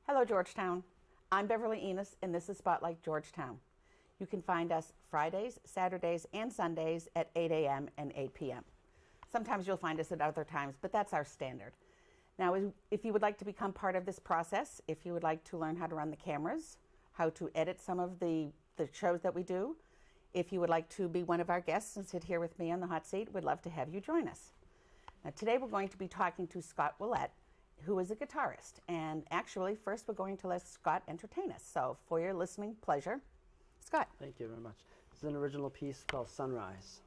Hello, Georgetown. I'm Beverly Enos, and this is Spotlight Georgetown. You can find us Fridays, Saturdays, and Sundays at 8 a.m. and 8 p.m. Sometimes you'll find us at other times, but that's our standard. Now, if you would like to become part of this process, if you would like to learn how to run the cameras, how to edit some of the shows that we do, if you would like to be one of our guests and sit here with me on the hot seat, we'd love to have you join us. Now, today we're going to be talking to Scott Ouellette, who is a guitarist. And actually, first we're going to let Scott entertain us. So for your listening pleasure, Scott. Thank you very much. This is an original piece called Sunrise.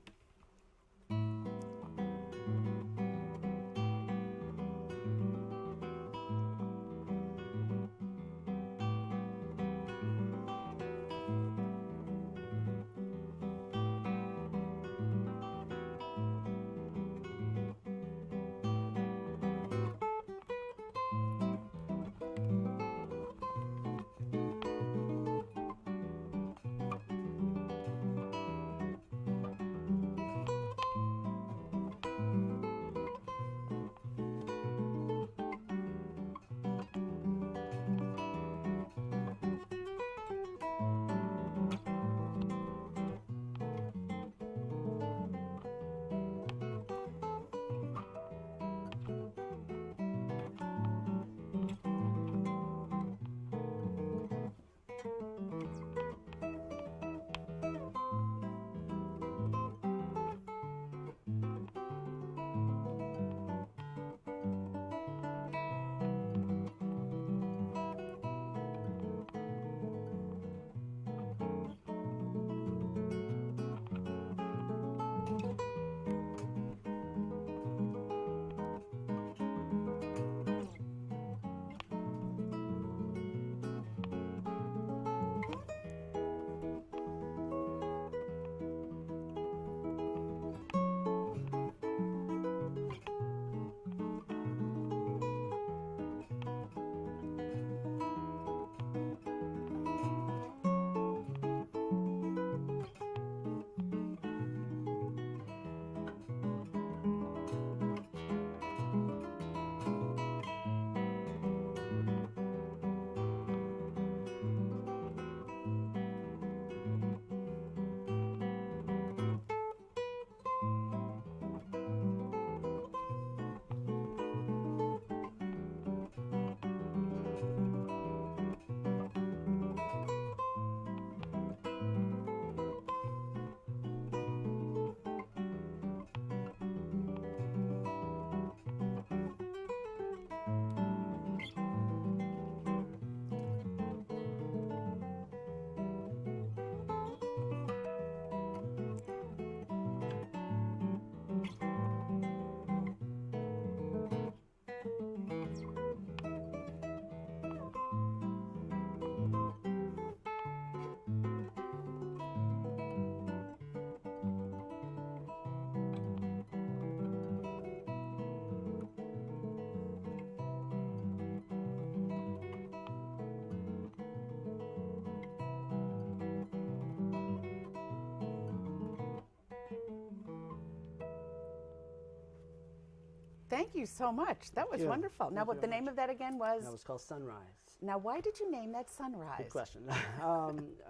Thank you so much. That was wonderful. Now, what the name of that again was? That was called Sunrise. Now, why did you name that Sunrise? Good question.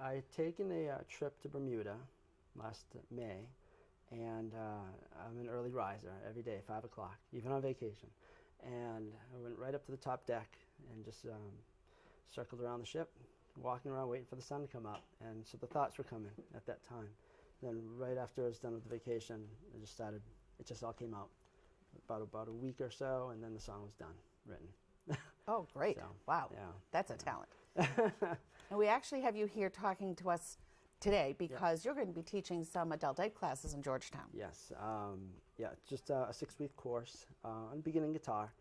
I'd taken a trip to Bermuda last May, and I'm an early riser every day, 5 o'clock, even on vacation. And I went right up to the top deck and just circled around the ship, walking around waiting for the sun to come up. And so the thoughts were coming at that time. Then right after I was done with the vacation, it just all came out. About a week or so, and then the song was done, written. Oh, great. So, wow. Yeah. That's a talent. And we actually have you here talking to us today because you're going to be teaching some adult ed classes in Georgetown. Yes. Just a 6-week course on beginning guitar,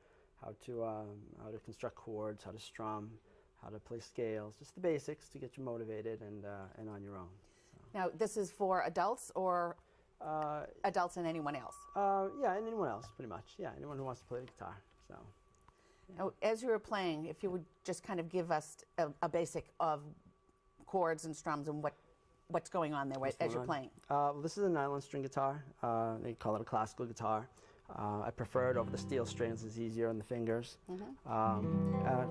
how to construct chords, how to strum, how to play scales, just the basics to get you motivated and on your own. So. Now, this is for adults or adults and anyone else? Yeah, and anyone else, pretty much. Yeah, anyone who wants to play the guitar. So. Yeah. Now, as you were playing, if you would just kind of give us a basic of chords and strums and what's going on there as you're playing. Well, this is a nylon string guitar. They call it a classical guitar. I prefer it over the steel strings. It's easier on the fingers.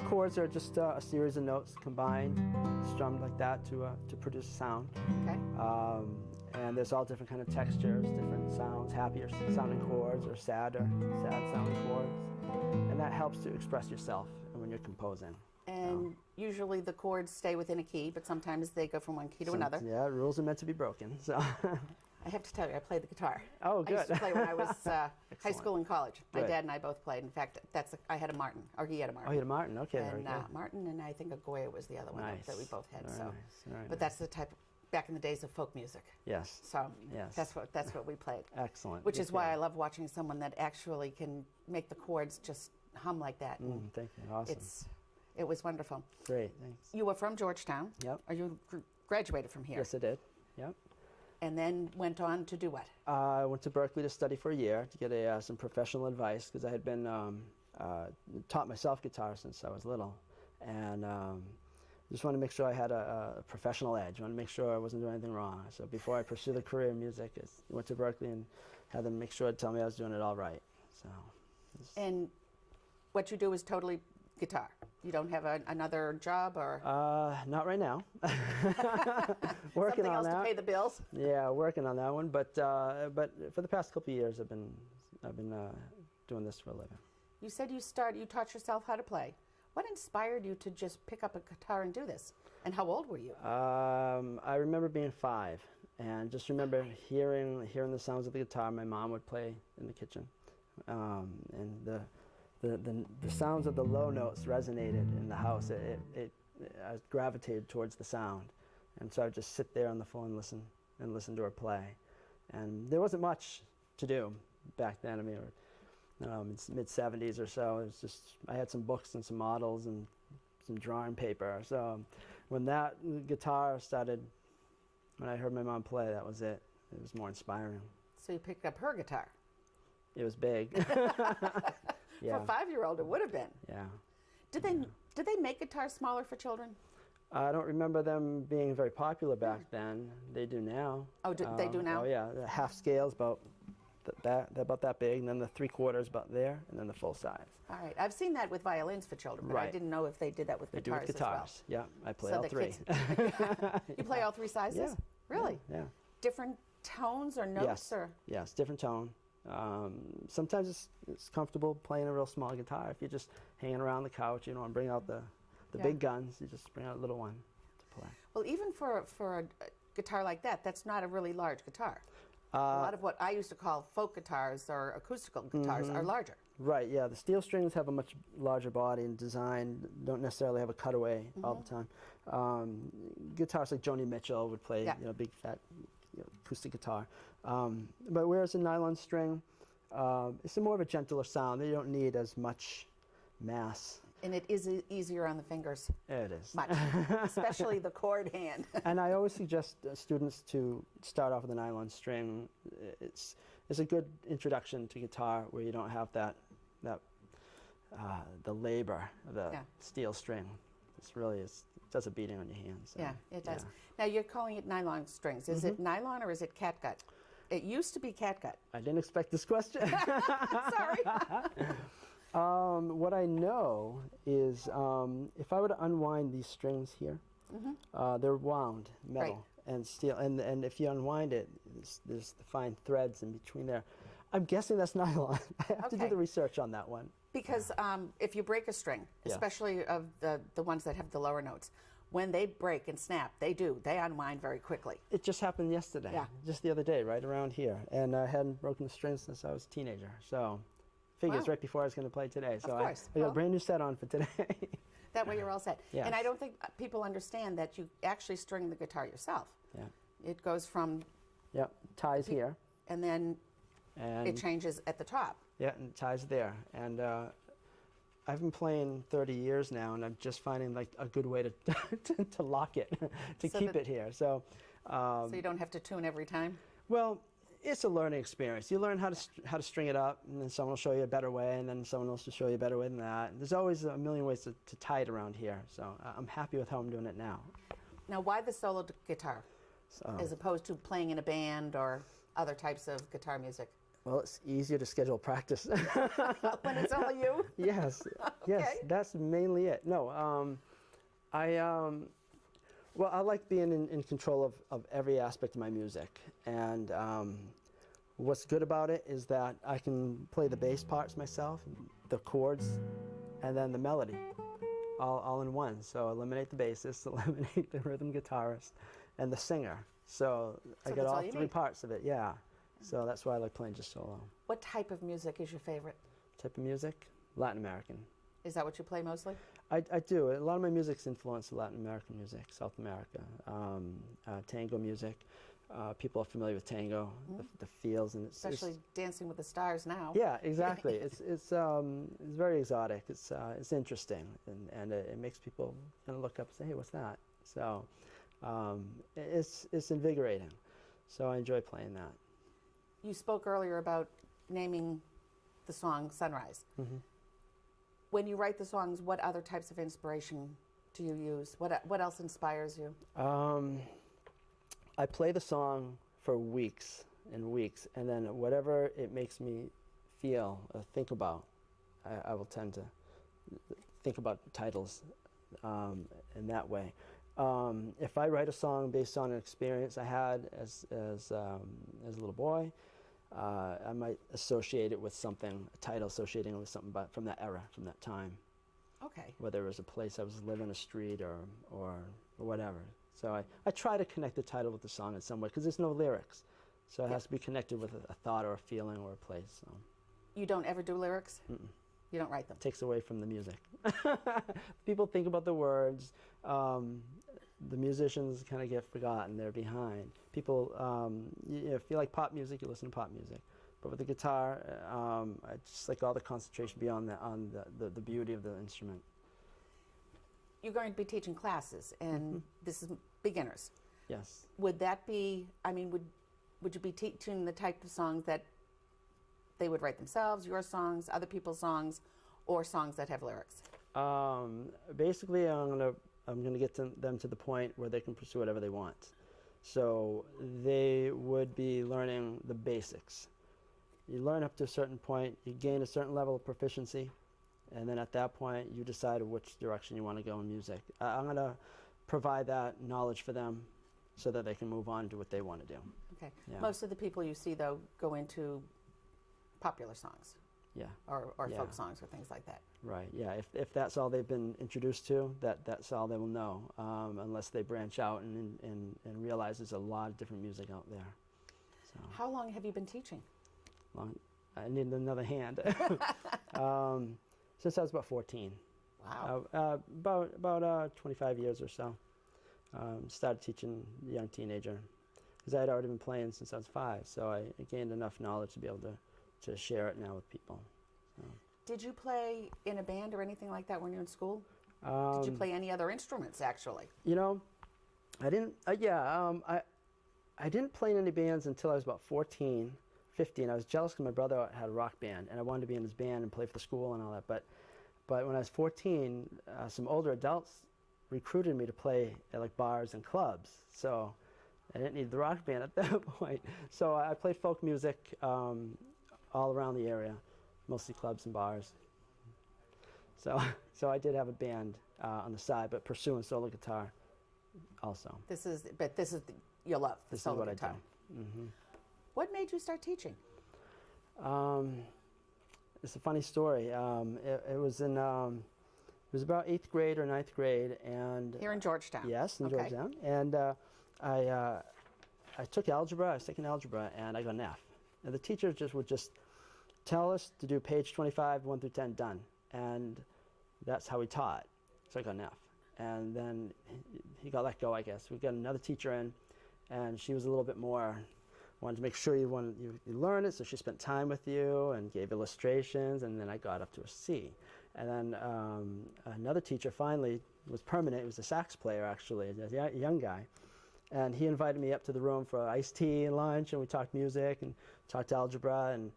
Chords are just a series of notes combined, strummed like that to produce a sound. Okay. And there's all different kind of textures, different sounds, happier sounding chords or sad sounding chords. And that helps to express yourself when you're composing. And usually the chords stay within a key, but sometimes they go from one key to another. Yeah, rules are meant to be broken. So. I have to tell you, I played the guitar. Oh, good. I used to play when I was high school and college. My Good. dad and I both played. In fact, I had a Martin, or he had a Martin. Oh, you had a Martin. Okay, very And good. Martin and I think a Goya was the other one Nice. that we both had. Very So, nice. Very but nice. that's the type back in the days of folk music. Yes. So Yes. that's what we played. Excellent. Which Good is why for I you. love watching someone that actually can make the chords just hum like that. And Thank you. Awesome. it was wonderful. Great. Thanks. You were from Georgetown. Yep. Or you graduated from here. Yes, I did. Yep. And then went on to do what? I went to Berkeley to study for a year to get some professional advice because I had been taught myself guitar since I was little, and just wanted to make sure I had a professional edge. I wanted to make sure I wasn't doing anything wrong. So before I pursued a career in music, I went to Berkeley and had them make sure to tell me I was doing it all right. So. And what you do is totally guitar. You don't have another job or Not right now. something Working on else that. to pay the bills? Yeah, working on that one. But for the past couple of years, I've been doing this for a living. You said you taught yourself how to play. What inspired you to just pick up a guitar and do this? And how old were you? I remember being 5, and just remember hearing the sounds of the guitar. My mom would play in the kitchen, and the sounds of the low notes resonated in the house. I gravitated towards the sound, and so I would just sit there on the phone and listen to her play. And there wasn't much to do back then. I mean, it's mid-70s or so. It was just I had some books and some models and some drawing paper. So when that guitar started, when I heard my mom play, that was it. It was more inspiring. So you picked up her guitar. It was big. Yeah. For a 5-year-old, it would have been. Yeah. Did they make guitars smaller for children? I don't remember them being very popular back then. They do now. Oh, they do now? Oh yeah, the half scale's about they're about that big, and then the 3/4 about there, and then the full size. All right. I've seen that with violins for children, but I Right. didn't know if they did that with They do with guitars guitars. Yeah, I play So all the 3. kids- You play all 3 sizes? Yeah. Really? Yeah. Different tones or notes? Yes. Or Yes, different tone. Sometimes it's comfortable playing a real small guitar. If you're just hanging around the couch, you don't want to bring out the Yeah. big guns. You just bring out a little one to play. Well, even for a guitar like that, that's not a really large guitar. A lot of what I used to call folk guitars or acoustical guitars are larger. Right, yeah. The steel strings have a much larger body and design, don't necessarily have a cutaway all the time. Guitars like Joni Mitchell would play, Yeah. big fat acoustic guitar. But whereas a nylon string, it's more of a gentler sound. They don't need as much mass. And it is easier on the fingers, It is. much, especially the chord hand. And I always suggest students to start off with a nylon string. It's a good introduction to guitar where you don't have the labor of the Yeah. steel string. It does a beating on your hands. So, Yeah, it does. Now you're calling it nylon strings. Is it nylon or is it catgut? It used to be catgut. I didn't expect this question. Sorry. What I know is if I were to unwind these strings here, they're wound metal and steel, and if you unwind it, there's the fine threads in between there. I'm guessing that's nylon. I have to do Okay. the research on that one. Because if you break a string, Yes. especially of the ones that have the lower notes, when they break and snap, they unwind very quickly. It just happened yesterday, Yeah. just the other day, right around here, and I hadn't broken the strings since I was a teenager. So, figures Wow. right before I was going to play today. So course. I got Well- a brand new set on for today. That way you're all set. And I Yes. don't think people understand that you actually string the guitar yourself. Yeah. It goes from, Yep, ties here, and then and it changes at the top. yeah, and ties there, and I've been playing 30 years now, and I'm just finding like a good way to to lock it, to So keep that- it here. So, So you don't have to tune every time? well, it's a learning experience. You learn how to string it up, and then someone will show you a better way, and then someone else will show you a better way than that. There's always a million ways to tie it around here. So I'm happy with how I'm doing it now. Now, why the solo guitar So, as opposed to playing in a band or other types of guitar music? Well, it's easier to schedule practice. When it's all you? Yes, yes, Okay. that's mainly it. No, well, I like being in control of every aspect of my music. And what's good about it is that I can play the bass parts myself, the chords, and then the melody, all in one. So eliminate the bassist, eliminate the rhythm guitarist, and the singer. So I get that's all you three need. parts of it, yeah. So that's why I like playing just solo. What type of music is your favorite? Type of music? Latin American. Is that what you play mostly? I do. A lot of my music's influenced Latin American music, South America, tango music. People are familiar with tango, the feels, and Especially Dancing with the Stars now. yeah, exactly. It's very exotic. It's interesting, and it makes people kind of look up and say, hey, what's that? So it's invigorating. So I enjoy playing that. You spoke earlier about naming the song Sunrise. Mm-hmm. When you write the songs, what other types of inspiration do you use? What else inspires you? I play the song for weeks and weeks, and then whatever it makes me feel or think about, I will tend to think about titles in that way. If I write a song based on an experience I had as a little boy, I might associate it with something, a title associating it with something from that era, from that time. Okay. Whether it was a place I was living, a street, or whatever. So I try to connect the title with the song in some way, because there's no lyrics. So it has to be connected with a thought or a feeling or a place. So. You don't ever do lyrics? Mm-mm. You don't write them? Takes away from the music. People think about the words. The musicians kind of get forgotten. They're behind. People, if you like pop music, you listen to pop music. But with the guitar, I just like all the concentration beyond on the beauty of the instrument. You're going to be teaching classes, and this is beginners. Yes. Would that be, I mean, would you be teaching the type of songs that they would write themselves, your songs, other people's songs, or songs that have lyrics? Basically, I'm gonna get them to the point where they can pursue whatever they want. So they would be learning the basics. You learn up to a certain point, you gain a certain level of proficiency, and then at that point, you decide which direction you want to go in music. I'm going to provide that knowledge for them so that they can move on to what they want to do. Okay. Yeah. Most of the people you see, though, go into popular songs. Yeah. Or Yeah. folk songs or things like that. Right, yeah. If that's all they've been introduced to, that's all they will know, unless they branch out and realize there's a lot of different music out there. So, How long have you been teaching? I need another hand. Since I was about 14. Wow. About 25 years or so. Started teaching a young teenager because I had already been playing since I was 5, so I gained enough knowledge to be able to share it now with people. So. Did you play in a band or anything like that when you were in school? Did you play any other instruments, actually? You know, I didn't. I didn't play in any bands until I was about 14, 15. I was jealous because my brother had a rock band, and I wanted to be in his band and play for the school and all that. But when I was 14, some older adults recruited me to play at like bars and clubs. So I didn't need the rock band at that point. So I played folk music all around the area, mostly clubs and bars. So I did have a band on the side, but pursuing solo guitar also. This is your love, the This solo is what guitar. I do. Mm-hmm. What made you start teaching? It's a funny story. It was about 8th grade or 9th grade, and Here in Georgetown. yes, in Okay. Georgetown, and I took algebra. I was taking algebra, and I got an F. And the teacher would just tell us to do page 25, 1 through 10, done, and that's how he taught. So I got an F, and then he got let go, I guess. We got another teacher in, and she was a little bit more. Wanted to make sure you learn it, so she spent time with you and gave illustrations, and then I got up to a C. And then another teacher finally was permanent. He was a sax player, actually, a young guy. And he invited me up to the room for iced tea and lunch, and we talked music and talked algebra. And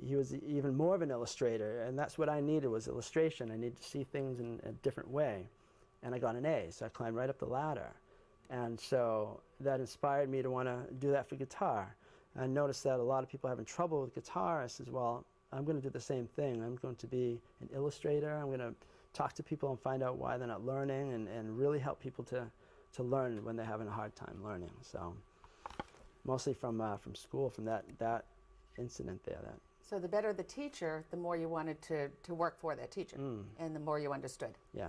he was even more of an illustrator, and that's what I needed, was illustration. I needed to see things in a different way. And I got an A, so I climbed right up the ladder. And so that inspired me to want to do that for guitar. I noticed that a lot of people are having trouble with guitar. I said, well, I'm going to do the same thing. I'm going to be an illustrator. I'm going to talk to people and find out why they're not learning, and really help people to learn when they're having a hard time learning. So mostly from school, from that incident there. So the better the teacher, the more you wanted to work for that teacher, and the more you understood. Yeah.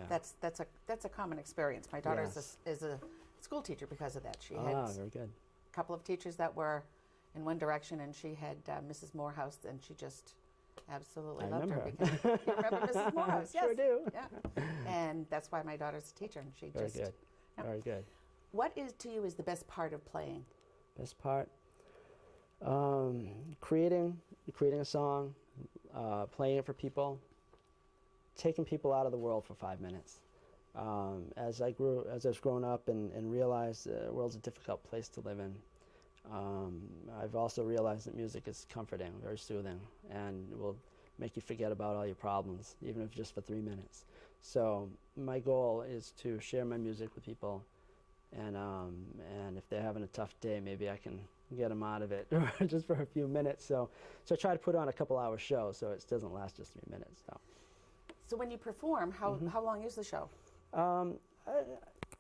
That's a common experience. My daughter is a school teacher because of that. She had very good. a couple of teachers that were in one direction, and she had Mrs. Morehouse, and she just absolutely loved her. Because you remember Mrs. Morehouse? Yes. Sure do. Yeah. And that's why my daughter's a teacher, and she Very just good. Yeah. Very good. What is to you is the best part of playing? Best part, creating a song, playing it for people, taking people out of the world for 5 minutes. As I was growing up and realized the world's a difficult place to live in, I've also realized that music is comforting, very soothing, and will make you forget about all your problems, even if just for 3 minutes. So my goal is to share my music with people, and if they're having a tough day, maybe I can get them out of it just for a few minutes. So I try to put on a couple-hour show so it doesn't last just 3 minutes. So when you perform, how long is the show?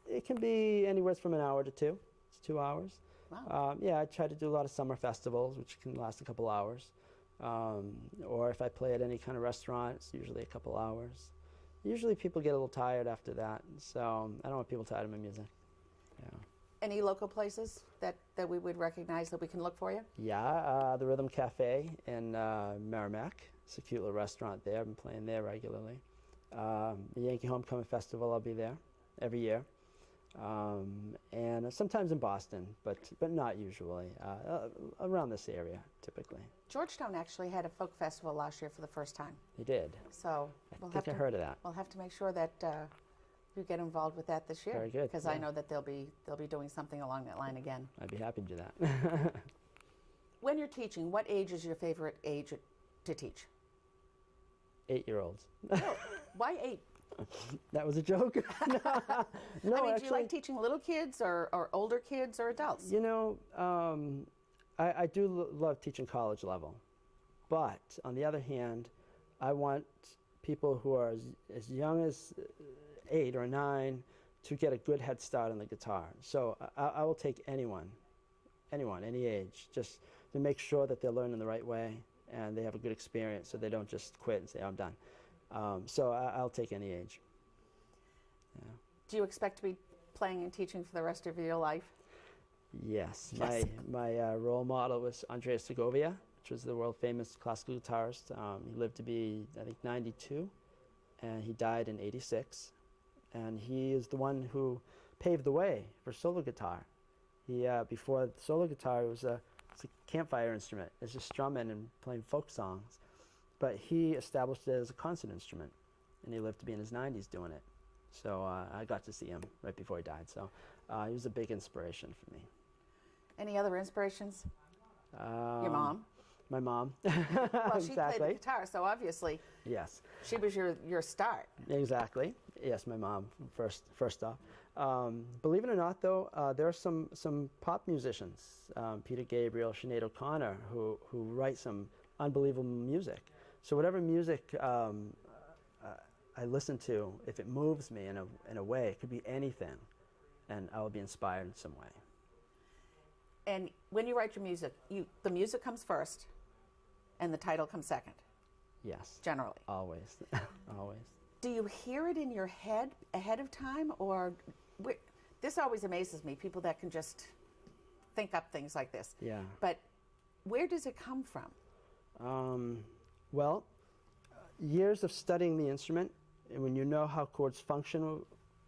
It can be anywhere from an hour to 2. It's 2 hours. Wow. I try to do a lot of summer festivals, which can last a couple hours. Or if I play at any kind of restaurant, it's usually a couple hours. Usually people get a little tired after that, so I don't want people tired of my music. Yeah. Any local places that we would recognize that we can look for you? Yeah, the Rhythm Cafe in Merrimack. It's a cute little restaurant there. I've been playing there regularly. The Yankee Homecoming Festival, I'll be there every year. And sometimes in Boston, but not usually. Around this area, typically. Georgetown actually had a folk festival last year for the first time. They did. So I heard of that. We'll have to make sure that you get involved with that this year. Very good. Because I know that they'll be doing something along that line again. I'd be happy to do that. When you're teaching, what age is your favorite age to teach? 8-year-olds. Oh, why 8? That was a joke. No, I mean, actually, do you like teaching little kids or older kids or adults? You know, I do love teaching college level. But on the other hand, I want people who are as young as 8 or 9 to get a good head start on the guitar. So I will take anyone, any age, just to make sure that they're learning the right way and they have a good experience so they don't just quit and say, I'm done. So I'll take any age. Yeah. Do you expect to be playing and teaching for the rest of your life? Yes. Yes. My role model was Andreas Segovia, which was the world-famous classical guitarist. He lived to be, I think, 92, and he died in 86. And he is the one who paved the way for solo guitar. He before solo guitar, it's a campfire instrument. It's just strumming and playing folk songs. But he established it as a concert instrument, and he lived to be in his 90s doing it. So I got to see him right before he died. So he was a big inspiration for me. Any other inspirations? Your mom? My mom. Well, she exactly. played the guitar, so obviously Yes. she was your start. Exactly. Yes, my mom first off. Believe it or not, though, there are some pop musicians, Peter Gabriel, Sinead O'Connor, who write some unbelievable music. So whatever music I listen to, if it moves me in a way, it could be anything, and I will be inspired in some way. And when you write your music, the music comes first, and the title comes second. Yes. Generally. Always. Always. Do you hear it in your head ahead of time, or this always amazes me, people that can just think up things like this. Yeah. But where does it come from? Well, years of studying the instrument, and when you know how chords function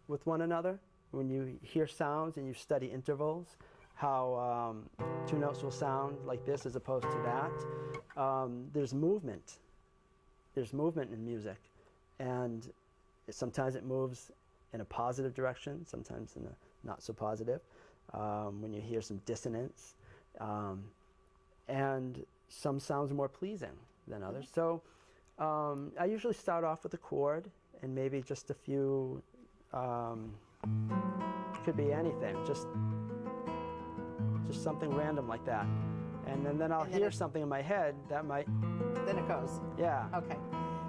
with one another, when you hear sounds and you study intervals, how 2 notes will sound like this as opposed to that. There's movement. There's movement in music, and sometimes it moves in a positive direction, sometimes in a not so positive. When you hear some dissonance, and some sounds are more pleasing than others. So I usually start off with a chord and maybe just a few, could be anything, just something random like that. And then I'll hear something in my head that might... Then it goes. Yeah. Okay.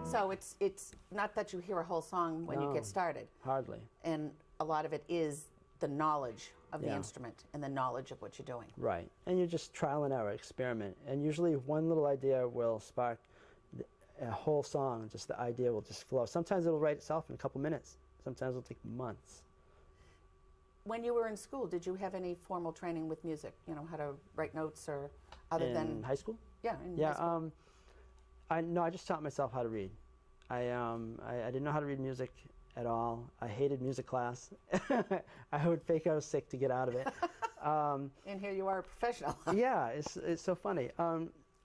So it's not that you hear a whole song when you get started. Hardly. And a lot of it is the knowledge of the instrument and the knowledge of what you're doing. Right. And you just trial and error, experiment. And usually one little idea will spark a whole song. Just the idea will just flow. Sometimes it'll write itself in a couple minutes. Sometimes it'll take months. When you were in school, did you have any formal training with music? You know, how to write notes or other than... In high school? Yeah, in high school. No, I just taught myself how to read. I didn't know how to read music at all. I hated music class. I would fake I was sick to get out of it. And here you are a professional. Yeah, it's so funny.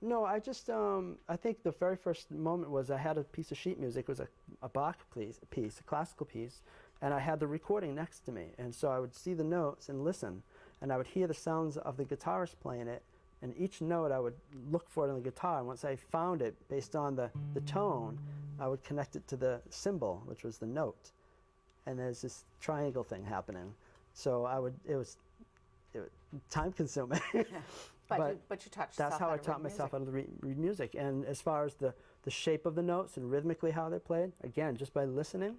No, I just, I think the very first moment was I had a piece of sheet music. It was a Bach piece, a classical piece, and I had the recording next to me. And so I would see the notes and listen, and I would hear the sounds of the guitarist playing it, and each note I would look for it on the guitar. And once I found it, based on the tone, I would connect it to the symbol, which was the note. And there's this triangle thing happening. So it was time consuming. But you taught yourself that's how how I to taught read myself music. how to read music. And as far as the shape of the notes and rhythmically how they're played, again, just by listening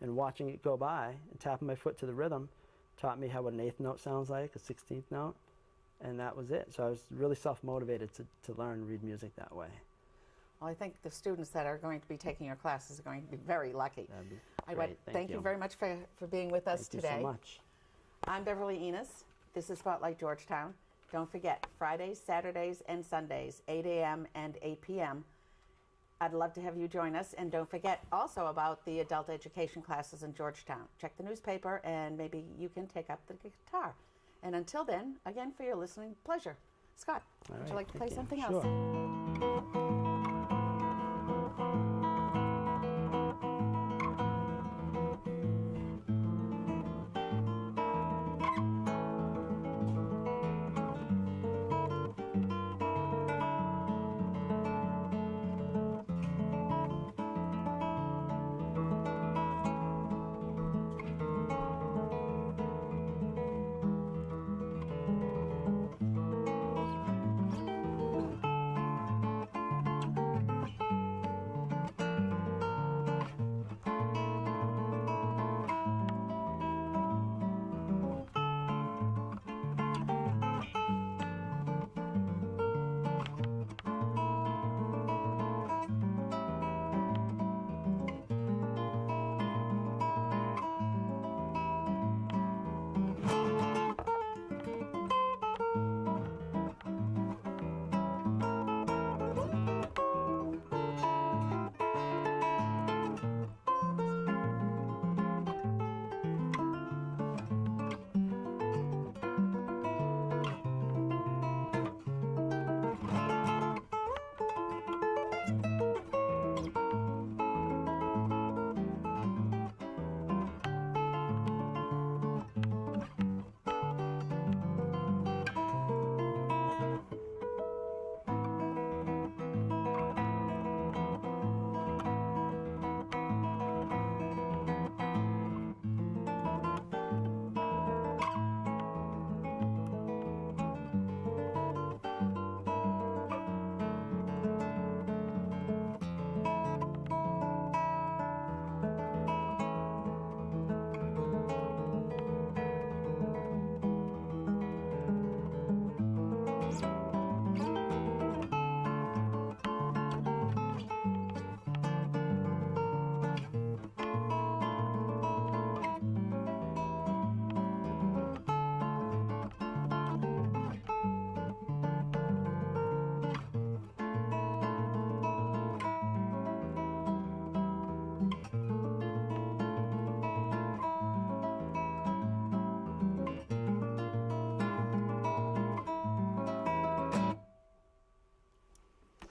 and watching it go by and tapping my foot to the rhythm, taught me how what an eighth note sounds like, a 16th note, and that was it. So I was really self-motivated to learn and read music that way. Well, I think the students that are going to be taking your classes are going to be very lucky. That'd be I great. thank you very much for being with us Thank today. you so much. I'm Beverly Enos. This is Spotlight Georgetown. Don't forget, Fridays, Saturdays, and Sundays, 8 a.m. and 8 p.m. I'd love to have you join us. And don't forget also about the adult education classes in Georgetown. Check the newspaper and maybe you can take up the guitar. And until then, again, for your listening pleasure. Scott, would you like to play something else?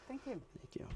Thank you.